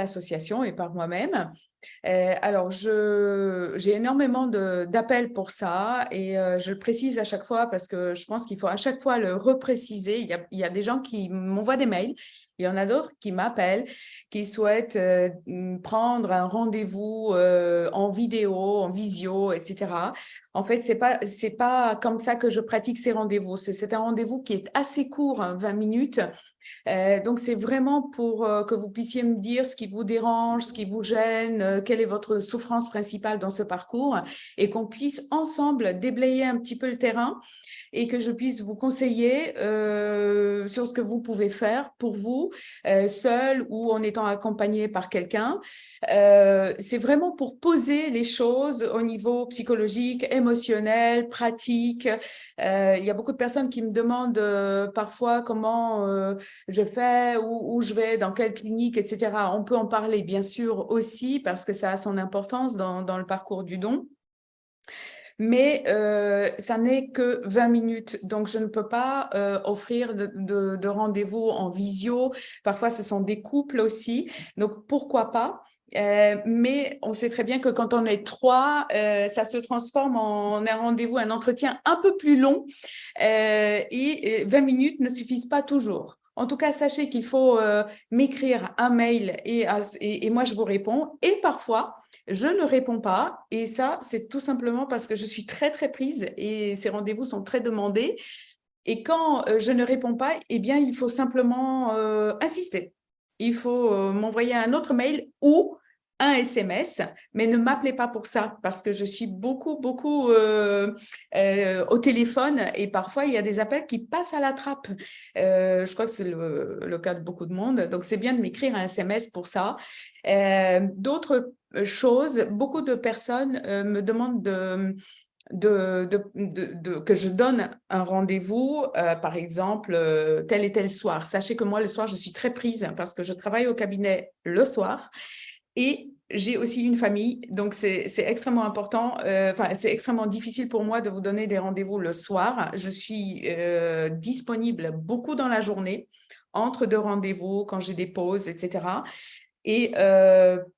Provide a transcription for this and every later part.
l'association et par moi-même. Alors, j'ai énormément d'appels pour ça et je le précise à chaque fois parce que je pense qu'il faut à chaque fois le repréciser. Il y a des gens qui m'envoient des mails, il y en a d'autres qui m'appellent, qui souhaitent prendre un rendez-vous en vidéo, en visio, etc. En fait, c'est pas comme ça que je pratique ces rendez-vous. C'est un rendez-vous qui est assez court, hein, 20 minutes. Donc, c'est vraiment pour que vous puissiez me dire ce qui vous dérange, ce qui vous gêne, quelle est votre souffrance principale dans ce parcours et qu'on puisse ensemble déblayer un petit peu le terrain et que je puisse vous conseiller sur ce que vous pouvez faire pour vous, seul ou en étant accompagné par quelqu'un. C'est vraiment pour poser les choses au niveau psychologique, émotionnel, pratique. Il y a beaucoup de personnes qui me demandent parfois comment je fais, où je vais, dans quelle clinique, etc. On peut en parler bien sûr aussi parce que ça a son importance dans le parcours du don. Mais ça n'est que 20 minutes, donc je ne peux pas offrir de rendez-vous en visio. Parfois, ce sont des couples aussi, donc pourquoi pas? Mais on sait très bien que quand on est trois, ça se transforme en un rendez-vous, un entretien un peu plus long et 20 minutes ne suffisent pas toujours. En tout cas, sachez qu'il faut m'écrire un mail et moi, je vous réponds. Et parfois, je ne réponds pas et ça, c'est tout simplement parce que je suis très, très prise et ces rendez-vous sont très demandés. Et quand je ne réponds pas, eh bien, il faut simplement insister. Il faut m'envoyer un autre mail ou un SMS, mais ne m'appelez pas pour ça parce que je suis beaucoup, beaucoup au téléphone et parfois, il y a des appels qui passent à la trappe. Je crois que c'est le cas de beaucoup de monde. Donc, c'est bien de m'écrire un SMS pour ça. D'autres choses, beaucoup de personnes me demandent que je donne un rendez-vous, par exemple, tel et tel soir. Sachez que moi, le soir, je suis très prise parce que je travaille au cabinet le soir et j'ai aussi une famille, donc c'est extrêmement important, c'est extrêmement difficile pour moi de vous donner des rendez-vous le soir. Je suis disponible beaucoup dans la journée, entre deux rendez-vous, quand j'ai des pauses, etc. Et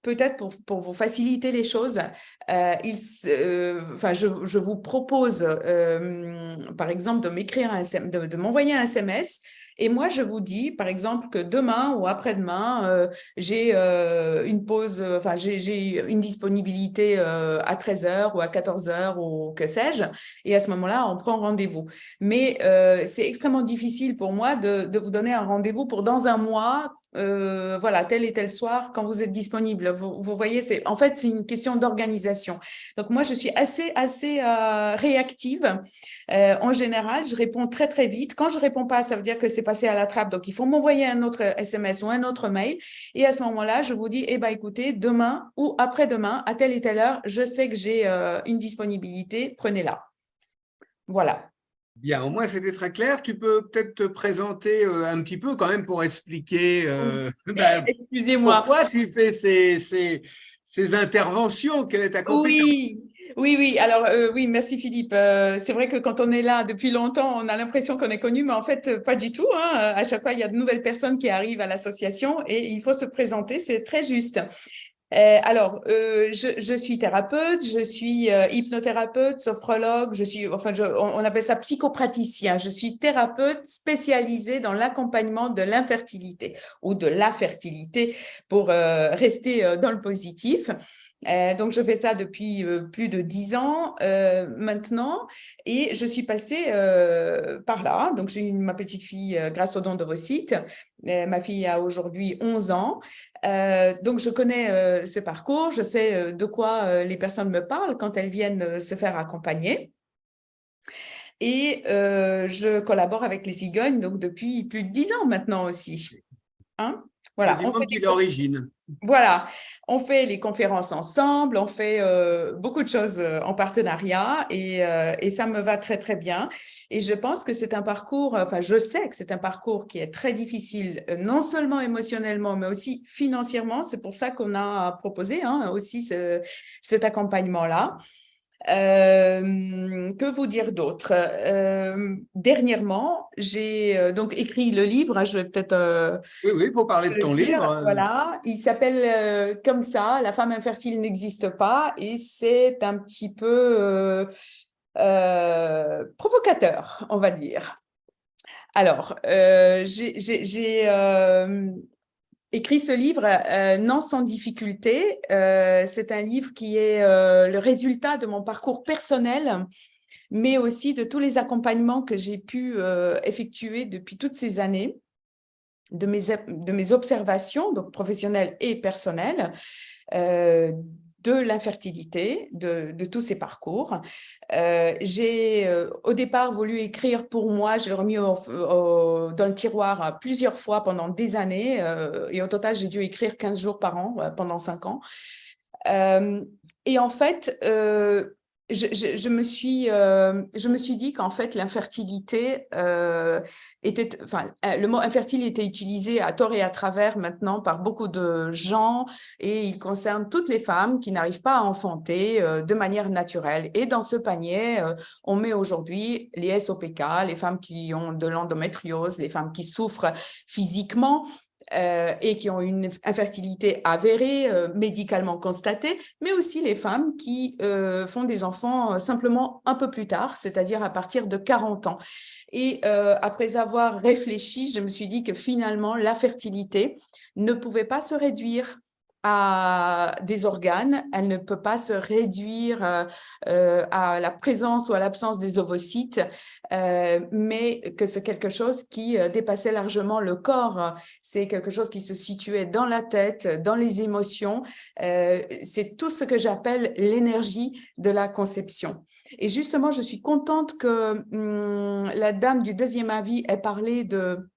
peut-être pour vous faciliter les choses, je vous propose, par exemple, de m'envoyer un SMS. Et moi, je vous dis, par exemple, que demain ou après-demain, j'ai une pause, j'ai une disponibilité à 13 heures ou à 14 heures ou que sais-je. Et à ce moment-là, on prend rendez-vous. Mais c'est extrêmement difficile pour moi de vous donner un rendez-vous pour dans un mois. Voilà, tel et tel soir, quand vous êtes disponible. Vous voyez, en fait, c'est une question d'organisation. Donc, moi, je suis assez réactive. En général, je réponds très, très vite. Quand je réponds pas, ça veut dire que c'est passé à la trappe. Donc, il faut m'envoyer un autre SMS ou un autre mail. Et à ce moment-là, je vous dis, eh ben, écoutez, demain ou après-demain, à telle et telle heure, je sais que j'ai une disponibilité. Prenez-la. Voilà. Bien, au moins c'était très clair. Tu peux peut-être te présenter un petit peu quand même pour expliquer Excusez-moi. pourquoi tu fais ces interventions, quelle est ta compétence? Oui, oui. Alors, oui, merci Philippe. C'est vrai que quand on est là depuis longtemps, on a l'impression qu'on est connu, mais en fait, pas du tout, hein. À chaque fois, il y a de nouvelles personnes qui arrivent à l'association et il faut se présenter, c'est très juste. Je suis thérapeute, je suis hypnothérapeute, sophrologue, on appelle ça psychopraticien. Je suis thérapeute spécialisée dans l'accompagnement de l'infertilité ou de la fertilité pour rester dans le positif. Donc, je fais ça depuis plus de 10 ans maintenant et je suis passée par là. Donc, j'ai eu ma petite fille grâce au don d'ovocytes. Ma fille a aujourd'hui 11 ans. Donc, je connais ce parcours. Je sais de quoi les personnes me parlent quand elles viennent se faire accompagner. Et je collabore avec les cigognes donc depuis plus de 10 ans maintenant aussi. Hein? Voilà, Quasiment depuis l'origine. voilà, on fait les conférences ensemble, on fait beaucoup de choses en partenariat et ça me va très, très bien. Et je pense que c'est un parcours, je sais que c'est un parcours qui est très difficile, non seulement émotionnellement, mais aussi financièrement. C'est pour ça qu'on a proposé aussi cet accompagnement-là. Que vous dire d'autre? Dernièrement, j'ai donc écrit le livre, hein, je vais peut-être Oui, oui, il faut parler de le ton dire. livre. Voilà, il s'appelle comme ça, La femme infertile n'existe pas, et c'est un petit peu provocateur, on va dire. Alors, j'ai écrit ce livre, Non sans difficulté. C'est un livre qui est le résultat de mon parcours personnel, mais aussi de tous les accompagnements que j'ai pu effectuer depuis toutes ces années, de mes observations, donc professionnelles et personnelles, de l'infertilité, de tous ces parcours. J'ai au départ voulu écrire pour moi, je l'ai remis dans le tiroir plusieurs fois pendant des années, et au total, j'ai dû écrire 15 jours par an pendant 5 ans. Et en fait, je me suis dit qu'en fait, l'infertilité le mot infertile était utilisé à tort et à travers maintenant par beaucoup de gens, et il concerne toutes les femmes qui n'arrivent pas à enfanter de manière naturelle. Et dans ce panier, on met aujourd'hui les SOPK, les femmes qui ont de l'endométriose, les femmes qui souffrent physiquement, et qui ont une infertilité avérée, médicalement constatée, mais aussi les femmes qui font des enfants simplement un peu plus tard, c'est-à-dire à partir de 40 ans. Et après avoir réfléchi, je me suis dit que finalement, la fertilité ne pouvait pas se réduire à des organes, elle ne peut pas se réduire à la présence ou à l'absence des ovocytes, mais que c'est quelque chose qui dépassait largement le corps. C'est quelque chose qui se situait dans la tête, dans les émotions. C'est tout ce que j'appelle l'énergie de la conception. Et justement, je suis contente que la dame du deuxième avis ait parlé de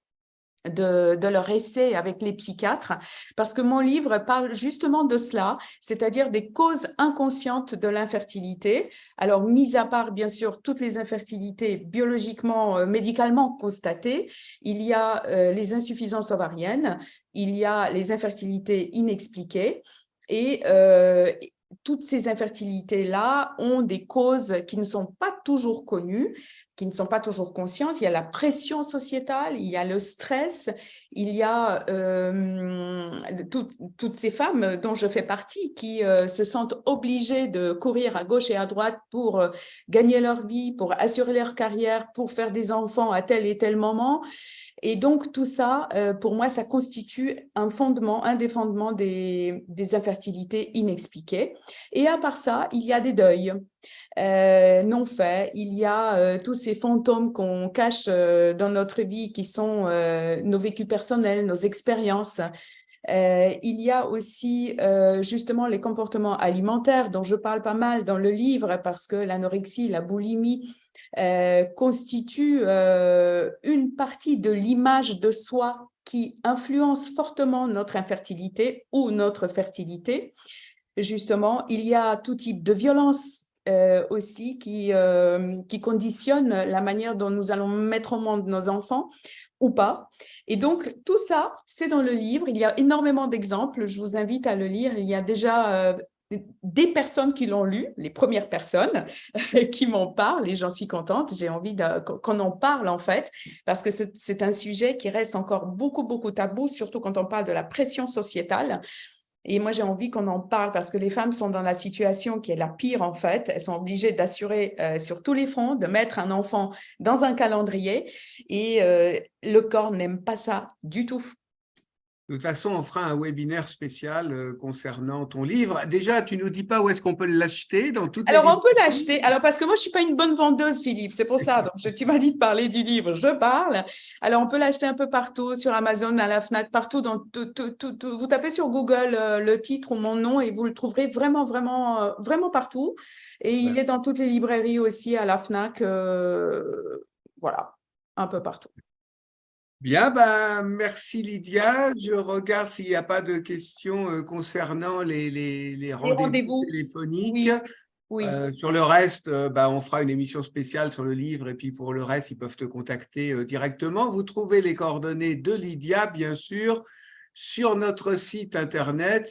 leur essai avec les psychiatres, parce que mon livre parle justement de cela, c'est-à-dire des causes inconscientes de l'infertilité. Alors, mis à part, bien sûr, toutes les infertilités biologiquement, médicalement constatées, il y a les insuffisances ovariennes, il y a les infertilités inexpliquées, et toutes ces infertilités-là ont des causes qui ne sont pas toujours connues, qui ne sont pas toujours conscientes. Il y a la pression sociétale, il y a le stress, il y a toutes ces femmes dont je fais partie qui se sentent obligées de courir à gauche et à droite pour gagner leur vie, pour assurer leur carrière, pour faire des enfants à tel et tel moment. Et donc, tout ça, pour moi, ça constitue un fondement, un des fondements des infertilités inexpliquées. Et à part ça, il y a des deuils non faits. Il y a tous ces fantômes qu'on cache dans notre vie qui sont nos vécus personnels, nos expériences. Il y a aussi justement les comportements alimentaires dont je parle pas mal dans le livre, parce que l'anorexie, la boulimie constituent une partie de l'image de soi qui influence fortement notre infertilité ou notre fertilité. Justement, il y a tout type de violence aussi qui conditionne la manière dont nous allons mettre au monde nos enfants ou pas. Et donc, tout ça, c'est dans le livre. Il y a énormément d'exemples. Je vous invite à le lire. Il y a déjà des personnes qui l'ont lu, les premières personnes qui m'en parlent, et j'en suis contente. J'ai envie qu'on en parle, en fait, parce que c'est un sujet qui reste encore beaucoup, beaucoup tabou, surtout quand on parle de la pression sociétale. Et moi, j'ai envie qu'on en parle parce que les femmes sont dans la situation qui est la pire, en fait. Elles sont obligées d'assurer sur tous les fronts, de mettre un enfant dans un calendrier, et le corps n'aime pas ça du tout. De toute façon, on fera un webinaire spécial concernant ton livre. Déjà, tu nous dis pas où est-ce qu'on peut l'acheter dans toutes les Alors, on peut librairies? l'acheter. Alors, parce que moi, je ne suis pas une bonne vendeuse, Philippe. C'est pour ça. Donc, tu m'as dit de parler du livre. Je parle. Alors, on peut l'acheter un peu partout, sur Amazon, à la Fnac, partout. Vous tapez sur Google le titre ou mon nom et vous le trouverez vraiment, vraiment, vraiment partout. Et il est dans toutes les librairies aussi, à la Fnac. Voilà, un peu partout. Bien, ben, merci Lydia. Je regarde s'il n'y a pas de questions concernant les Les rendez-vous rendez-vous, téléphoniques. oui, oui. Sur le reste, ben, on fera une émission spéciale sur le livre, et puis pour le reste, ils peuvent te contacter directement. Vous trouvez les coordonnées de Lydia, bien sûr, sur notre site internet.